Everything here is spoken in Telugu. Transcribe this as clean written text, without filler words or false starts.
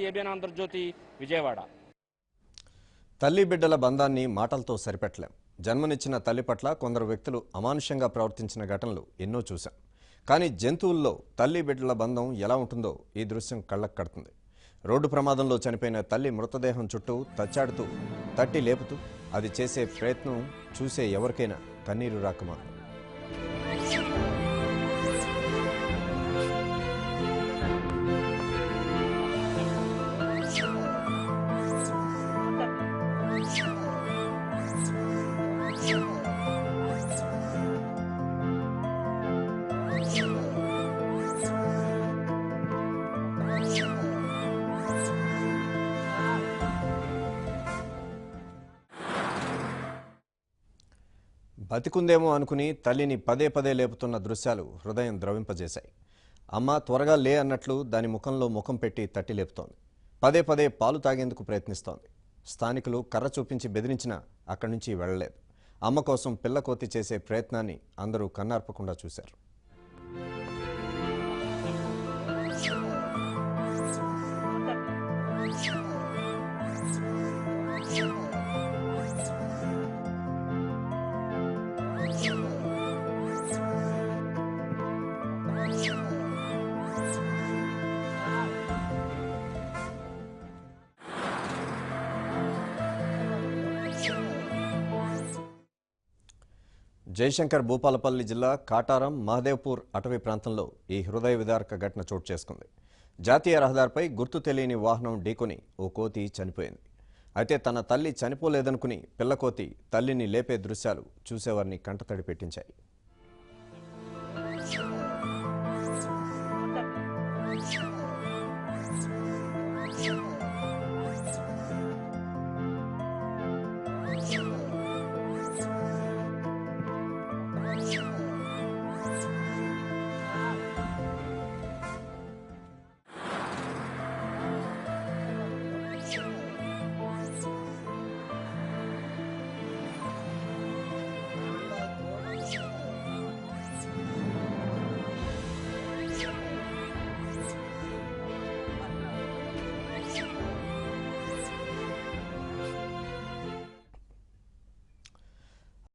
ఏబిఎన్ ఆంధ్రజ్యోతి, విజయవాడ. తల్లి బిడ్డల బంధాన్ని మాటలతో సరిపెట్టలేం. జన్మనిచ్చిన తల్లి పట్ల కొందరు వ్యక్తులు అమానుషంగా ప్రవర్తించిన ఘటనలు ఎన్నో చూశాం. కానీ జంతువుల్లో తల్లి బిడ్డల బంధం ఎలా ఉంటుందో ఈ దృశ్యం కళ్ళకు కడుతుంది. రోడ్డు ప్రమాదంలో చనిపోయిన తల్లి మృతదేహం చుట్టూ తచ్చాడుతూ తట్టి లేపుతూ అది చేసే ప్రయత్నం చూసే ఎవరికైనా కన్నీరు రాకమా. బతికుందేమో అనుకుని తల్లిని పదే పదే లేపుతున్న దృశ్యాలు హృదయం ద్రవింపజేశాయి. అమ్మ త్వరగా లే అన్నట్లు దాని ముఖంలో ముఖం పెట్టి తట్టి లేపుతోంది. పదే పదే పాలు తాగేందుకు ప్రయత్నిస్తోంది. స్థానికులు కర్ర చూపించి బెదిరించినా అక్కడి నుంచి వెళ్లలేదు. అమ్మ కోసం పిల్లకోతి చేసే ప్రయత్నాన్ని అందరూ కన్నార్పకుండా చూశారు. జయశంకర్ భూపాలపల్లి జిల్లా కాటారం మహదేవ్పూర్ అటవీ ప్రాంతంలో ఈ హృదయ విదారక ఘటన చోటు చేసుకుంది. జాతీయ రహదారిపై గుర్తు తెలియని వాహనం ఢీకొని ఓ కోతి చనిపోయింది. అయితే తన తల్లి చనిపోలేదనుకుని పిల్లకోతి తల్లిని లేపే దృశ్యాలు చూసేవారిని కంటతడి పెట్టించాయి.